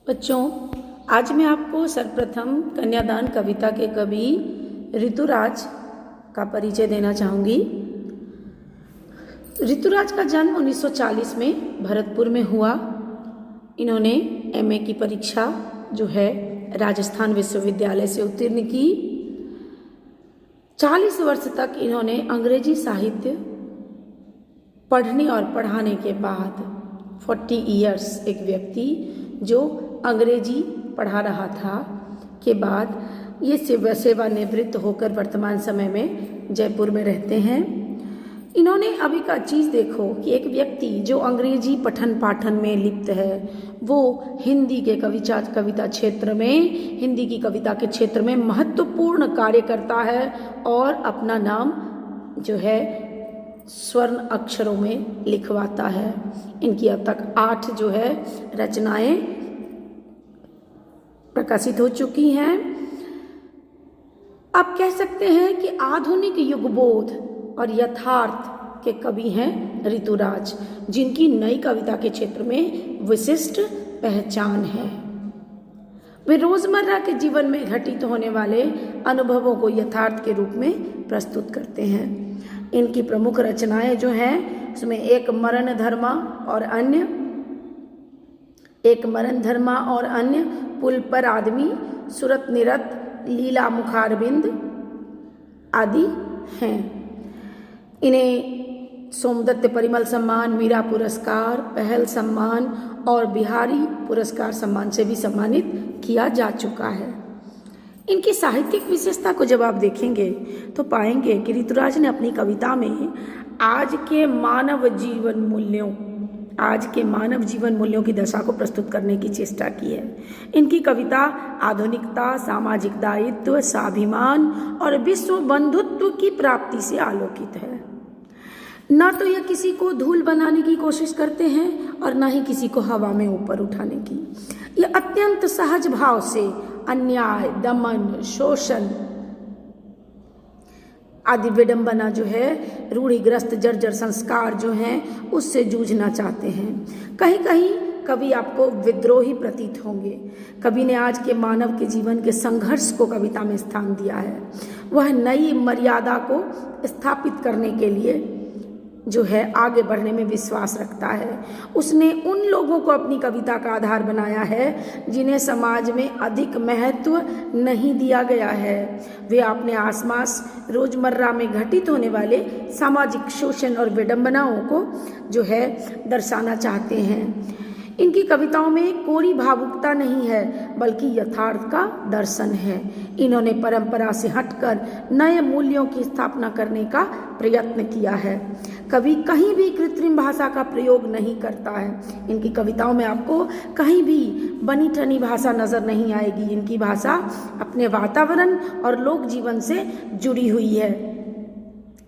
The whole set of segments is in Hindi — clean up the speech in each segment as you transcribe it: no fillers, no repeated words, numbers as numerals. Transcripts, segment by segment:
बच्चों, आज मैं आपको सर्वप्रथम कन्यादान कविता के कवि ऋतुराज का परिचय देना चाहूँगी। ऋतुराज का जन्म 1940 में भरतपुर में हुआ। इन्होंने एमए की परीक्षा जो है राजस्थान विश्वविद्यालय से उत्तीर्ण की। 40 वर्ष तक इन्होंने अंग्रेजी साहित्य पढ़ने और पढ़ाने के बाद 40 इयर्स एक व्यक्ति जो अंग्रेजी पढ़ा रहा था के बाद ये सेवानिवृत्त होकर वर्तमान समय में जयपुर में रहते हैं। इन्होंने अभी का चीज़ देखो कि एक व्यक्ति जो अंग्रेजी पठन पाठन में लिप्त है वो हिंदी के कविता क्षेत्र में, हिंदी की कविता के क्षेत्र में महत्वपूर्ण कार्य करता है और अपना नाम जो है स्वर्ण अक्षरों में लिखवाता है। इनकी अब तक 8 जो है रचनाएं प्रकाशित हो चुकी हैं। आप कह सकते हैं कि आधुनिक युगबोध और यथार्थ के कवि हैं ऋतुराज, जिनकी नई कविता के क्षेत्र में विशिष्ट पहचान है। वे रोजमर्रा के जीवन में घटित होने वाले अनुभवों को यथार्थ के रूप में प्रस्तुत करते हैं। इनकी प्रमुख रचनाएं जो हैं उसमें एक मरण धर्मा और अन्य, पुल पर आदमी, सूरत निरत, लीला मुखारबिंद आदि हैं। इन्हें सोमदत्त परिमल सम्मान, मीरा पुरस्कार, पहल सम्मान और बिहारी पुरस्कार सम्मान से भी सम्मानित किया जा चुका है। इनकी साहित्यिक विशेषता को जब आप देखेंगे तो पाएंगे कि ऋतुराज ने अपनी कविता में आज के मानव जीवन मूल्यों की दशा को प्रस्तुत करने की चेष्टा की है। इनकी कविता आधुनिकता, सामाजिक दायित्व, स्वाभिमान और विश्व बंधुत्व की प्राप्ति से आलोकित है। न तो यह किसी को धूल बनाने की कोशिश करते हैं और न ही किसी को हवा में ऊपर उठाने की। यह अत्यंत सहज भाव से अन्याय, दमन, शोषण आदि विडंबना जो है, रूढ़िग्रस्त जर्जर संस्कार जो हैं उससे जूझना चाहते हैं। कहीं कहीं कवि आपको विद्रोही प्रतीत होंगे। कवि ने आज के मानव के जीवन के संघर्ष को कविता में स्थान दिया है। वह नई मर्यादा को स्थापित करने के लिए जो है आगे बढ़ने में विश्वास रखता है। उसने उन लोगों को अपनी कविता का आधार बनाया है जिन्हें समाज में अधिक महत्व नहीं दिया गया है। वे अपने आसपास रोजमर्रा में घटित होने वाले सामाजिक शोषण और विडंबनाओं को जो है दर्शाना चाहते हैं। इनकी कविताओं में कोरी भावुकता नहीं है बल्कि यथार्थ का दर्शन है। इन्होंने परंपरा से हटकर नए मूल्यों की स्थापना करने का प्रयत्न किया है। कवि कहीं भी कृत्रिम भाषा का प्रयोग नहीं करता है। इनकी कविताओं में आपको कहीं भी बनी ठनी भाषा नजर नहीं आएगी। इनकी भाषा अपने वातावरण और लोक जीवन से जुड़ी हुई है।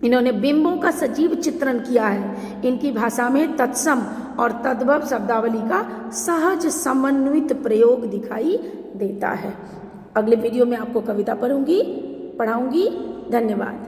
इन्होंने बिंबों का सजीव चित्रण किया है। इनकी भाषा में तत्सम और तद्भव शब्दावली का सहज समन्वित प्रयोग दिखाई देता है। अगले वीडियो में आपको कविता पढ़ाऊंगी। धन्यवाद।